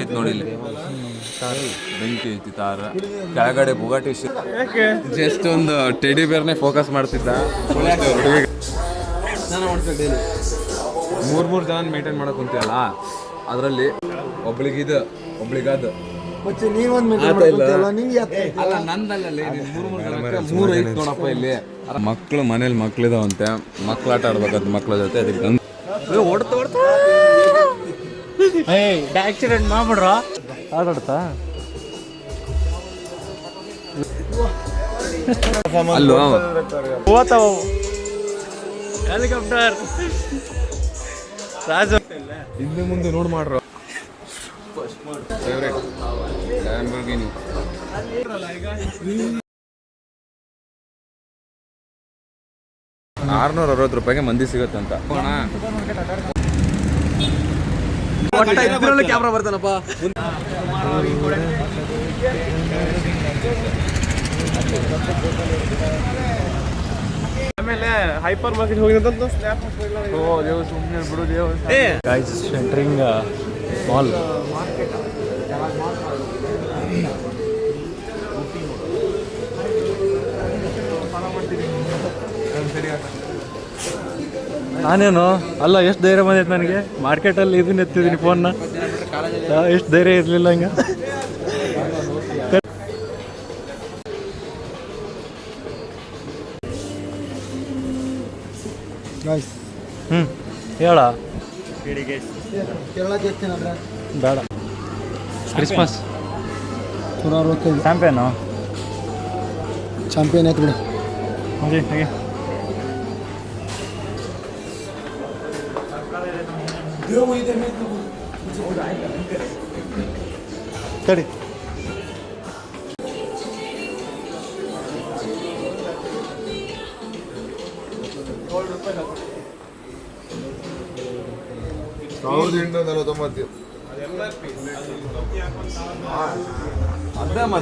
ಐತಿ ನೋಡಿ ಇಲ್ಲಿ ಬೆಂಕಿ ಐತಿ ತಾರ ಕೆಳಗಡೆ ಬುಗಾಟಿ ಜಸ್ಟ್ ಒಂದು ಟೆಡಿ ಬೇರ್ನೇ ಫೋಕಸ್ ಮಾಡ್ತಿದ್ದ. ಮೂರು ಜನ ಮೇಂಟೈನ್ ಮಾಡಕ್ ಕುಂತೀವಲ್ಲ, ಅದರಲ್ಲಿ ಒಬ್ಳಿಗಿದ ಒಬ್ಳಿಗಾದ ಅಲ್ಲ ನಂದಲ್ಲೇ ಮೂರು ಐತಿ ನೋಡಪ್ಪ ಇಲ್ಲಿ. ಮಕ್ಳು ಮನೇಲಿ ಮಕ್ಳಿದಾವಂತೆ, ಮಕ್ಳು ಆಟ ಆಡ್ಬೇಕಂತ ಮಕ್ಳ ಜೊತೆ ಅದಕ್ಕೆ ಓಡ್ತಾ ಓಡ್ತಾ ಆಕ್ಸಿಡೆಂಟ್ ಮಾಡ್ಬಿಡ್ರ ಆಟಾಡ್ತಾ ಅಲ್ವಾ ಹೋತಾವ ಹೆಲಿಕಾಪ್ಟರ್ ರಾಜು ಹಿಂದೆ ಮುಂದೆ ನೋಡ್ ಮಾಡ್ರ. Favourite Lamborghini. ₹660 ಮಂದಿ ಸಿಗತ್ತಂತ. ಕ್ಯಾಮ್ರಾ ಬರ್ತಾನಪ್ಪ. ಆಮೇಲೆ ಹೈಪರ್ ಮಾರ್ಕೆಟ್ ಹೋಗಿದಂತ ಸ್ನ್ಯಾಪ್ ಸುಮ್ಮನೆ ಬಿಡು ದೇವ್. Guys entering mall. ನಾನೇನು ಅಲ್ಲ, ಎಷ್ಟು ಧೈರ್ಯ ಬಂದೈತೆ ನನಗೆ. ಮಾರ್ಕೆಟಲ್ಲಿ ಇದನ್ನ ಎತ್ತಿದ್ದೀನಿ ಫೋನ್ನ, ಎಷ್ಟು ಧೈರ್ಯ ಇರಲಿಲ್ಲ ಹಂಗೆ. ಹೇಳ ಬೇಡ. ಕ್ರಿಸ್ಮಸ್ ಚಾಂಪಿಯನು ಚಾಂಪಿಯನ್ ಆಯ್ತು ಬಿಡಿ. ಹಾಗೆ ಸರಿ.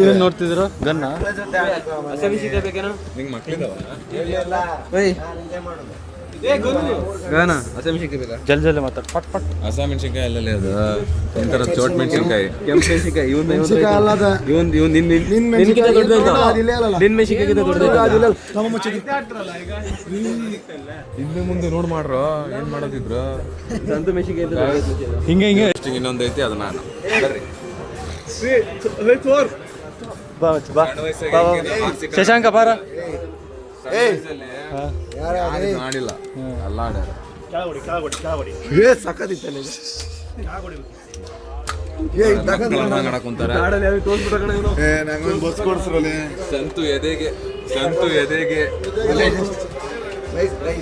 ಏನ್ ನೋಡ್ತಿದ್ರು ಗನ್ನ ನಿಂಗೆ ಮಕ್ಳಿದಾವ ಗನ ಜಲ್ದಿ ಮಾತಾಡ್ ಪಟ್ ಪಟ್. ಹಸಿಮೆಣಸಿನ್ಕಾಯಿ ಅಲ್ಲಲ್ಲಿ ಅದು ಒಂಥರ ಚೋಟ್ ಮೆಣಸಿನ್ಕಾಯಿ, ಕೆಂಪು ಮೆಣಸಿನ್ಕಾಯಿ. ಹಿಂದೆ ಮುಂದೆ ನೋಡ್ ಮಾಡ್ರ ಏನ್ ಮಾಡೋದಿದ್ರು. ಸಂತು ಮೆಣಸಿನ್ಕಾಯಿ ಹಿಂಗೆ ಹಿಂಗೆ. ಇನ್ನೊಂದು ಐತಿ ಅದು ನಾನು ಶಶಾಂಕ ಬಾರ. ಮಾಡಿಲ್ಲ ಅಲ್ಲ ಸಂತು ಎದೆಗೆ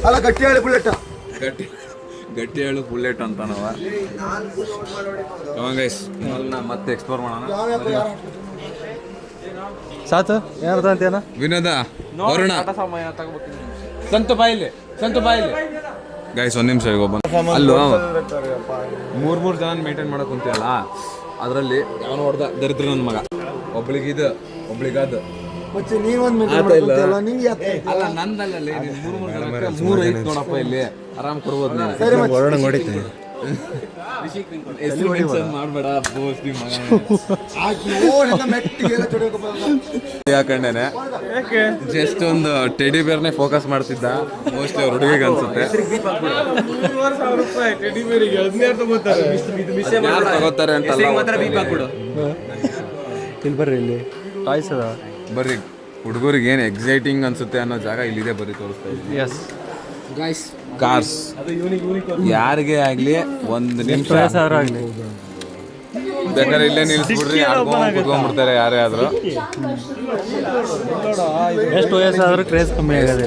ಅಲ್ಲ ಗಟ್ಟಿ ಹೇಳಿ ಬುಲೆಟ್ ಗಟ್ಟಿ ಹೇಳು ಬುಲೆಟ್ ಅಂತಾನವ. ಮತ್ತೆ ಎಕ್ಸ್ಪ್ಲೋರ್ ಮಾಡೋಣ. ಸಾತು ಏನರ್ಥ ಅಂತೇನ ವಿನೋದ ವರುಣ ಸಂತು ಬಾಯಿಲೆ ಗೈಸ್ ಒಂದ್ ನಿಮಿಷ ಈಗ ಅಲ್ವಾ ಮೂರು ಜನ ಮೇಂಟೈನ್ ಮಾಡಕ್ ಕುಂತೀವಲ್ಲ, ಅದರಲ್ಲಿ ಅವನು ಹೊಡೆದ ದರಿದ್ರ ನನ್ನ ಮಗ. ಒಬ್ಳಿಗಿದ ಒಬ್ಳಿಗಾದ ಅಲ್ಲ ನಂದಲ್ಲೇ ಮೂರು ಐತಿ ನೋಡಪ್ಪ ಇಲ್ಲಿ. ಆರಾಮ್ ಕೊಡ್ಬೋದು ನೀನು. ಮಾಡ್ಬೇಡ ಯಾಕಂಡೇನೆ ಜಸ್ಟ್ ಒಂದು ಟೆಡಿ ಬೇರ್ನೇ ಫೋಕಸ್ ಮಾಡ್ತಿದ್ದ. ಮೋಸ್ಟ್ಲಿ ಅವ್ರ ಹುಡುಗಿಗೆ ಅನ್ಸುತ್ತೆ. ತಗೋತಾರೆ ಅಂತ ಇಲ್ಲಿ ಬರ್ರಿ, ಇಲ್ಲಿ ಟಾಯ್ಸ್ ಅದ ಬರ್ರಿ. ಹುಡುಗರಿಗೆ ಏನು ಎಕ್ಸೈಟಿಂಗ್ ಅನ್ಸುತ್ತೆ ಅನ್ನೋ ಜಾಗ ಇಲ್ಲಿದೆ, ಬರೀ ತೋರಿಸ್ತಾ ಇದ್ದೀನಿ. ಎಸ್ ಕಾರ್ಸ್ ಯಾರಿಗೆ ಆಗ್ಲಿ ಒಂದು ನಿಮಿಷ ಆಗಲಿ ಬೇಕಾದ್ರೆ ಇಲ್ಲೇ ನಿಲ್ಸ್ಬಿಡ್ರಿ, ಕುತ್ಕೊಂಡ್ಬಿಡ್ತಾರೆ ಯಾರೇ ಆದ್ರೂ. ಎಷ್ಟು ವಯಸ್ಸಾದ್ರೂ ಕ್ರೇಜ್ ಕಮ್ಮಿ ಆಗೋದು.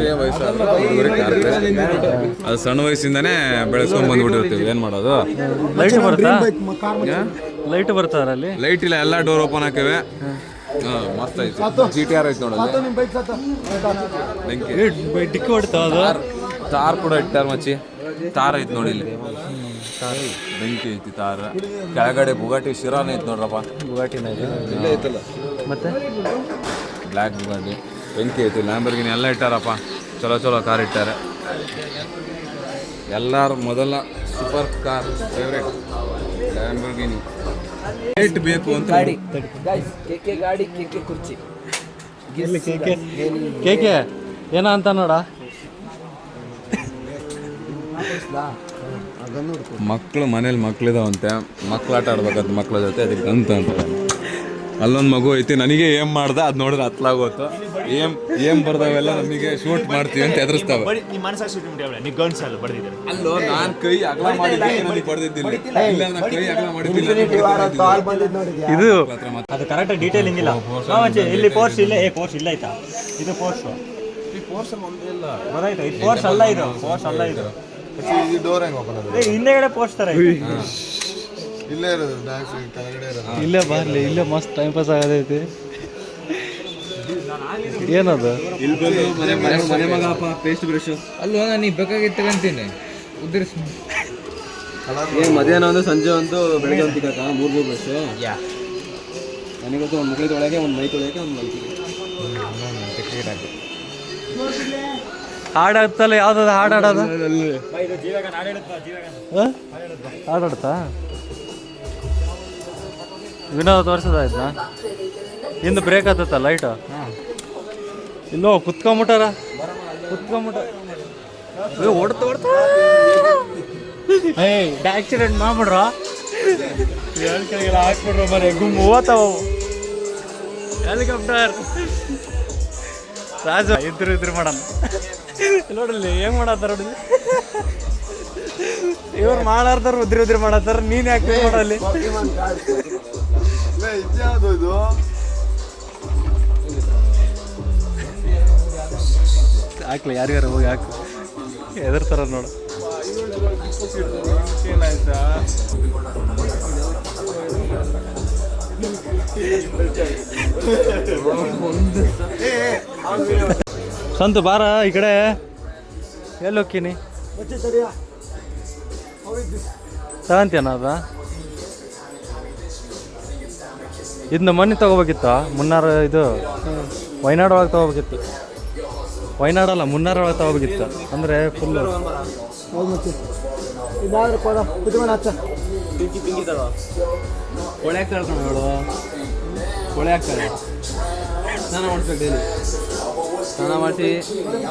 ಅದು ಸಣ್ಣ ವಯಸ್ಸಿಂದಾನೇ ಬೆಳೆಸ್ಕೊಂಡ್ ಬಂದ್ಬಿಟ್ಟಿರ್ತೀವಿ. ಏನ್ ಮಾಡೋದು. ಲೈಟ್ ಬರ್ತಾರ ಅಲ್ಲಿ. ಲೈಟ್ ಇಲ್ಲ, ಎಲ್ಲ ಡೋರ್ ಓಪನ್ ಹಾಕಿವೆ. ಮಸ್ತ್ ಐತಿ. GTR ಐತಿ ನೋಡೋದು. ಡಿಕ್ಕಿ ಹೊಡ್ತಾವ. ತಾರ್ ಕೂಡ ಇಟ್ಟಾರ ಮಚ್ಚಿ. ತಾರ್ ಐತಿ ನೋಡಿ ಇಲ್ಲಿ, ಬೆಂಕಿ ಐತಿ ತಾರ ಕೆಳಗಡೆ ಬುಗಾಟಿ ಶಿರಾನ್ ಐತಿ ನೋಡ್ರಪ್ಪ. ಬುಗಾಟಿನ ಇಲ್ಲೇ ಐತಲ್ಲ, ಮತ್ತೆ ಬ್ಲ್ಯಾಕ್ ಬುಗಾಟಿ ಬೆಂಕಿ ಐತಿ. ಲ್ಯಾಂಬರ್ಗಿನಿ ಎಲ್ಲ ಇಟ್ಟಾರಪ್ಪ. ಚಲೋ ಕಾರ್ ಇಟ್ಟಾರೆ. ಎಲ್ಲರ ಮೊದಲ super car favourite Lamborghini. Rate ಬೇಕು ಅಂತ ಗಾಡಿ ಗೈಸ್ ಕೆಕೆ ಗಾಡಿ ಕೆಕೆ ಕುರ್ಚಿ ಎಲ್ಲಿ ಕೇಕೆ ಏನ ಅಂತ ನೋಡ. ಮಕ್ಕಳು ಮನೇಲಿ ಮಕ್ಳಿದಾವಂತೆ, ಮಕ್ಳು ಆಟ ಆಡ್ಬೇಕಂತ ಮಕ್ಳ ಜೊತೆ ಅದಕ್ಕೆ ಅಂತ ಅಲ್ಲೊಂದು ಮಗು ಐತಿ. ನನಗೆ ಏಮ್ ಮಾಡ್ದೆ ಅದು ನೋಡಿದ್ರೆ ಹತ್ಲಾಗೋತು. ಏಮ್ ಬರ್ದಾವೆಲ್ಲ ನಮಗೆ ಶೂಟ್ ಮಾಡ್ತೀವಿ ಅಂತ ಎದುರಿಸ್ತಾವೆ. ಅಲ್ಲೋ ನಾನು ಕೈ ಅಗಲ ಮಾಡಿದ್ದೆ, ನನಗೆ ಬಡ್ದಿದ್ದಿಲ್ಲ. ಇಲ್ಲ ನಾನು ಕೈ ಅಗಲ ಮಾಡಿದ್ದಿಲ್ಲ. ಇದು ಅದು ಕರೆಕ್ಟ್ ಡೀಟೇಲಿಂಗ್ ಇಲ್ಲ. ಇಲ್ಲಿ ಪೋರ್ಸ್ ಇಲ್ಲ. ಪೋರ್ಸ್ ಇಲ್ಲ ಆಯ್ತಾ? ಇದು ಪೋರ್ಸ್ ಗೊತ್ತಾಯ್ತಾ? ಇದು ಪೋರ್ಸ್ ಅಲ್ಲ, ಇದು ಪೋರ್ಸ್ ಅಲ್ಲ. ಇದು ಡೋರ್ ಹೆಂಗ್ ಓಪನ್ ಆಗುತ್ತೆ? ಹಿಂದೆಗಡೆ ಪೋರ್ಸ್ ತರ ಐತಿ. ಇಲ್ಲೇ ಇರೋದು ಡ್ಯಾನ್ಸ್ ಕೆಳಗಡೆ ಇರೋದು. ಇಲ್ಲೇ ಬರ್ಲಿ, ಇಲ್ಲೇ ಮಸ್ತ್ ಟೈಮ್ ಪಾಸ್ ಆಗದೈತಿ. ಏನದು? ಇಲ್ಲಿ ಬಂದು ಮನೆ ಮಗಪ್ಪ ಪೇಸ್ಟ್ ಬ್ರಷ್ ಅಲ್ವಾ ನಾನು ಬೇಕಾಗಿತ್ತು ತಗೊಂತೀನಿ ಉದುರಿಸಿ. ಮಧ್ಯಾಹ್ನ ಒಂದು ಸಂಜೆ ಒಂದು ಬೆಳಗ್ಗೆ ಒಂದು ತಿಕ್ಕ 3 ಬ್ರಷ್. ನನಗೊತ್ತು ಒಂದು ಮುಖಳಿ ತೊಳೆಗೆ, ಒಂದು ಮೈ ತೊಳೆಗೆ, ಒಂದು ಮಲ್ಕಿಗೆ. ಹಾಡಾಡ್ತಲ್ಲ, ಯಾವ್ದು ಹಾಡು ಆಡೋದು? ಹಾಡಾಡ್ತಾ ವಿನೋದ ತೋರ್ಸೋದಾಯ್ತಾ? ಹಿಂದೆ ಬ್ರೇಕ್ ಆತತ್ತ ಲೈಟು. ಇಲ್ಲೋ ಕುತ್ಕೊಂಬಿಟ್ಟಾರ, ಓಡ್ತಾ ಆಕ್ಸಿಡೆಂಟ್ ಮಾಡ್ಬಿಡ್ರ. ಕೆಳಗೆಲ್ಲ ಹಾಕ್ಬಿಡ್ರ ಮನೆ ಗುಮ್ಮು ಓತಾವ. ಹೆಲಿಕಾಪ್ಟರ್ ರಾಜು ಇದ್ರು ಮಾಡೋಣ. ನೋಡಲಿ ಹೆಂಗ್ ಮಾಡತ್ತಾರ ನೋಡಿ. ಇವ್ರು ಮಾಡಾರ್ತಾರ, ಉದ್ರಿ ಮಾಡತ್ತಾರ. ನೀನ್ ಯಾಕೆ ಮಾಡಲ್ಲಿ? ಇದ್ಯಾವುದು ಇದು? ಹಾಕ್ಲಿ, ಯಾರ್ಯಾರು ಹೋಗಿ ಹಾಕು. ಎದರ್ತಾರ ನೋಡು. ಸಂತು ಬಾರ ಈ ಕಡೆ. ಎಲ್ಲಿ ಹೋಗ್ತೀನಿ? ತಗಂತೀಯನ ಅದ? ಇದನ್ನ ಮೊನ್ನೆ ತಗೋಬೇಕಿತ್ತ? ಮುನ್ನಾರು ಇದು ವಯನಾಡ್ ಒಳಗೆ ತಗೋಬೇಕಿತ್ತು. ವಯನಾಡ್ ಅಲ್ಲ, ಮುನ್ನಾರ್ ಒಳಗೆ ತಗೋಬೇಕಿತ್ತು. ಅಂದರೆ ಫುಲ್ಲು ಕೊಳೆ ಹಾಕ್ತಾಳೆ ನೋಡು, ಕೊಳೆ ಹಾಕ್ತಾಳೆ. ಸ್ನಾನ ಮಾಡ್ಬೇಕು ಡೈಲಿ. ಸ್ನಾನ ಮಾಡಿಸಿ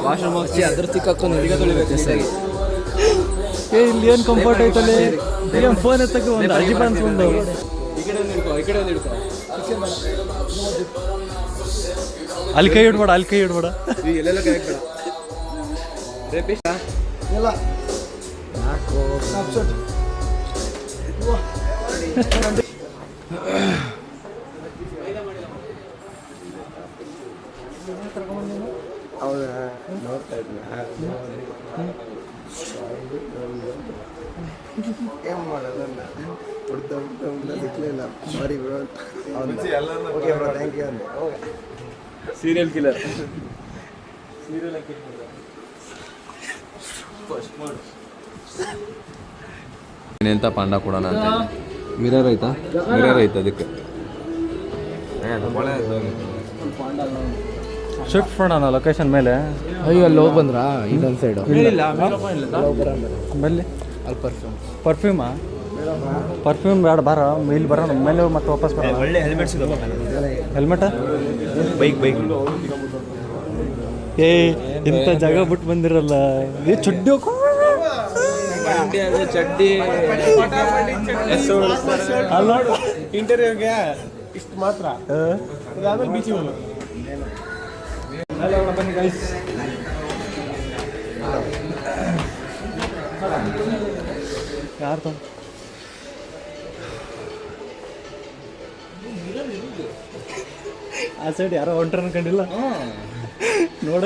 ವಾಶ್ರೂಮ್ ಹೋಗಿಸಿ ಅದ್ರ ತಿಕ್ಕಾಕೊಂಡು ಈಗ ತೊಳಿಬೇಕು ಜಾಸ್ತಿಯಾಗಿ. ಇಲ್ಲಿ ಏನು ಕಂಫರ್ಟ್ ಐತಲ್ಲಿ. ಏನು ಫೋನ್ ಎತ್ತಕ್ಕೆ ಒಂದು ಅಜೀಬ್ ಅನ್ಸ್ಕೊಂಡು. ಈ ಕಡೆ ಒಂದು ಹಿಡ್ಕೊ, ಈ ಕಡೆ ಒಂದು ಹಿಡ್ಕೊ. ಅಲ್ಲಿ ಕೈ ಇಡ್ಬೇಡ, ಅಲ್ಲಿ ಕೈ ಇಡ್ಬೇಡ. ಎಲ್ಲೆಲ್ಲ ಕೈ ಹಾಕ್ಬೇಡ. ರೇಪಿಷ್ಟ ಎಲ್ಲ ಹೌದಾ? ನೋಡ್ತಾ ಇದ್ನ ಏನ್ ಮಾಡೋದನ್ನ ಹುಡ್ತಾ ಸಿಕ್ಲಿಲ್ಲ. Sorry bro. Okay bro, thank you ಅಂದೆ. Serial killer. ಎಂತ ಪಾಂಡ ಕೊಡೋಣ ಅಂತ. ಮಿರರ್ ಐತಾ? ಮಿರರ್ ಐತೆ ಅದಕ್ಕೆ. ಶಿಫ್ಟ್ ಮಾಡೋಣ ಲೊಕೇಶನ್ ಮೇಲೆ. ಅಯ್ಯೋ ಅಲ್ಲಿ ಹೋಗಿ ಬಂದ್ರಾ? ಇದೊಂದು ಸೈಡು ಬಲ್ಲಿ ಅಲ್ಲಿ ಪರ್ಫ್ಯೂಮಾ? ಪರ್ಫ್ಯೂಮ್ ಬೇಡ, ಬಾರ ಇಲ್ಲಿ ಬರೋಣ ಮೇಲೆ ಮತ್ತೆ ವಾಪಸ್ ಬರೋಣ. ಒಳ್ಳೆ ಹೆಲ್ಮೆಟ್ ಸಿಗೋದು. ಹೆಲ್ಮೆಟ? ಬೈಕ್ ಇಂಥ ಜಾಗ ಬಿಟ್ಟು ಬಂದಿರಲ್ಲ. ಈ ಚಡ್ಡಿ ಚಡ್ಡಿ ಅಲ್ಲ. ಇಂಟರ್ವ್ಯೂಗೆ ಇಷ್ಟು ಮಾತ್ರ, ಅದಾದ್ಮೇಲೆ ಬೀಚಿಗೆ ಹೋಗೋದು. ಯಾರ್ದು? ಆ ಸೈಡ್ ಯಾರೋ ಹೊಂಟ್ರ ಅನ್ಕೊಂಡಿಲ್ಲ ನೋಡ.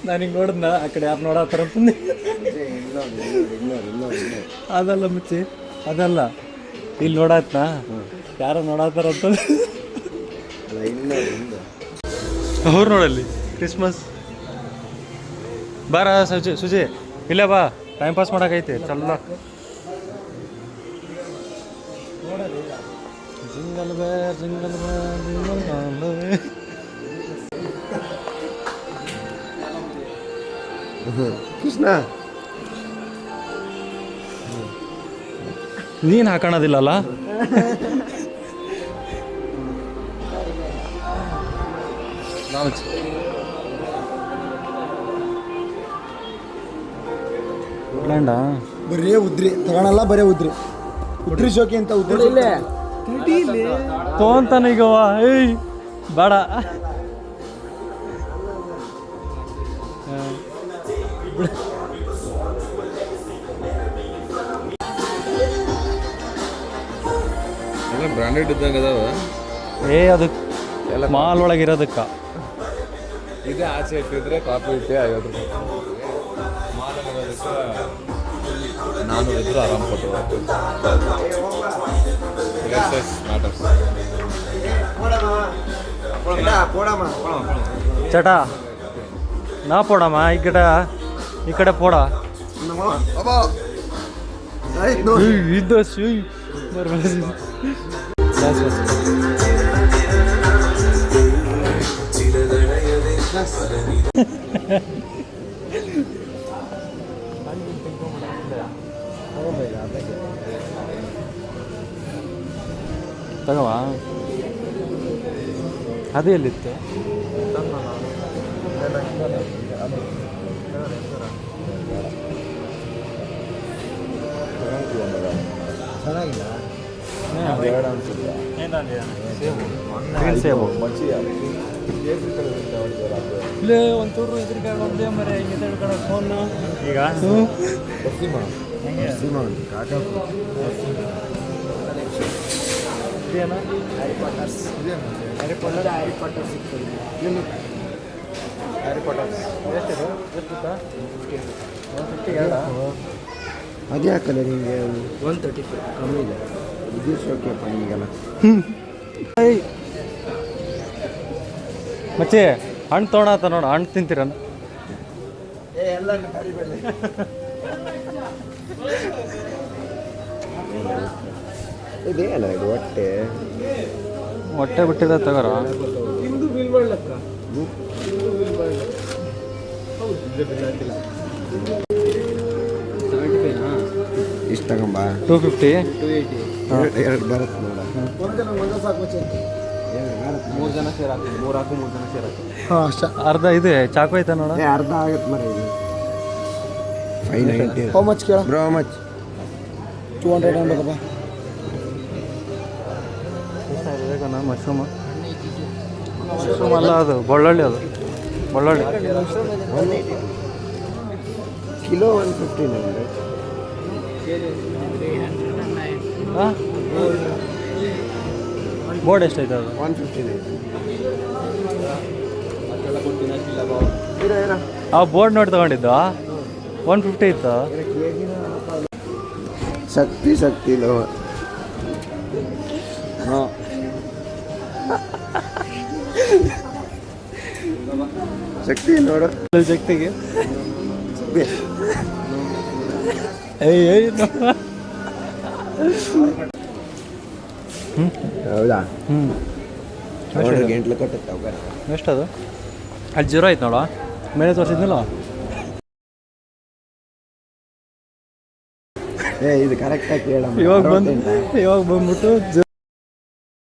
ನಾನು ಹಿಂಗೆ ನೋಡಿದ್ನ, ಆ ಕಡೆ ಯಾರು ನೋಡತ್ತಾರ ಅಂತಂದು. ಅದಲ್ಲ ಮುಚ್ಚಿ, ಅದಲ್ಲ ಇಲ್ಲಿ ನೋಡಾತ್ನಾ ಯಾರೋ ನೋಡತ್ತಾರ ಅಂತ. ಅವ್ರು ನೋಡಲ್ಲಿ ಕ್ರಿಸ್ಮಸ್. ಬಾರ ಸುಜಿ ಇಲ್ಲೇ ಬಾ, ಟೈಮ್ ಪಾಸ್ ಮಾಡೋಕೈತಿ. ಚಲ್ಲ ಜಿಂಗಲ್ ಬೇ ಜಿಂಗಲ್ ಬೇ ಜಿಂಗಲ್ ಬೇ. ಕೃಷ್ಣ ನೀನು ಹಾಕೋಣದಿಲ್ಲಲ್ಲ? ವುಡ್ಲ್ಯಾಂಡಾ ಬರೀ ಉದ್ರಿ ತಗೊಳಲ್ಲ, ಬರೀ ಉದ್ರಿ ಶೋಕಿ ಅಂತ ಉದ್ರಿ ತೊಗೊಂತಾನ ಈಗವ. ಏಯ್ ಬೇಡ. ಎಲ್ಲ ಬ್ರಾಂಡೆಡ್ ಇದ್ದಂಗೆ ಅದಾವ. ಅದು ಮಾಲ್ ಒಳಗಿರೋದಕ್ಕ. ಇದೇ ಆಚೆ ಇಟ್ಟಿದ್ರೆ ಕಾಪಿ ಇಟ್ಟೆ 50 ರೂಪಾಯಿ. ನಾನು ಇದ್ರು ಆರಾಮ್ ಕೊಟ್ಟು ಚಟ ನಾ ಪೋಡಮ್ಮ ಈ ಕಡೆ ಪೋಡ ಇದು ತಗವಾ. ಅದು ಎಲ್ಲಿತ್ತು? ಚೆನ್ನಾಗಿಲ್ಲ. ಸೇಬು ಇಲ್ಲೇ ಒಂಚೂರು ಎದುರಿಗೆ ಒಂದೇ ಮರೆ ಹಿಂಗೆ ತಿಳ್ಕೊಳ್ಳೋ ಫೋನು ಈಗ ಅದೇ ಹಾಕಲ್ಲ ನಿಮಗೆ 135 ಕಮ್ಮಿ ಇದೆ. ಇದು ಶೋಕಿಯಪ್ಪ ನಿಮಗೆಲ್ಲ. ಮಚ್ಚಿ ಹಣ್ಣು ತೊಗೊಳತ್ತ ನೋಡು, ಹಣ್ಣು ತಿಂತೀರ? ಇದೇನ ಇದು ಹೊಟ್ಟೆ ಬಿಟ್ಟಿದೆ ತಗೋರ. ಇಷ್ಟು ತಗೊಂಬ 250 ಎರಡು ಬರುತ್ತೆ ನೋಡ. 3 ಜನ ಸೇರ್ ಹಾಕಿ 3 ಹಾಕು 3 ಜನ ಸೇರ್ ಹಾಕಿ. ಹಾಂ ಅಷ್ಟೇ. ಅರ್ಧ ಇದೆ ಚಾಕು ಐತೆ ನೋಡ. ಅರ್ಧ ಆಗುತ್ತೆ ಮರ ಇದು 590. ಹೌ ಮಚ್ ಕೇಳ ಬ್ರೋ? How much? 200 ಅನ್ಬೇಕಪ್ಪ. ಮಶ್ರೂಮ್ ಅಲ್ಲ, ಅದು ಬೆಳ್ಳುಳ್ಳಿ. ಅದು ಬೆಳ್ಳುಳ್ಳಿ ಕಿಲೋ 115. ಹಾಂ ಬೋರ್ಡ್ ಎಷ್ಟೈತೆ ಅದು? 115. ಆ ಬೋರ್ಡ್ ನೋಡಿ ತಗೊಂಡಿದ್ದು 150 ಇತ್ತು. ಶಕ್ತಿ ಲೋ. ಶಕ್ತಿ ನೋಡು. ಶಕ್ತಿಗೆ ಹೌದಾ? ಗಂಟ್ಲು ಕಟ್ಟುತ್ತೆ. ಎಷ್ಟದು? ಅಲ್ಲಿ 0 ಐತೆ ನೋಡ, ಮೇಲೆ ತೋರಿಸಿದ್ನಲ್ಲ. ಇದು ಕರೆಕ್ಟಾಗಿ ಕೇಳಮ್ಮ. ಇವಾಗ ಬಂದ್ಬಿಟ್ಟು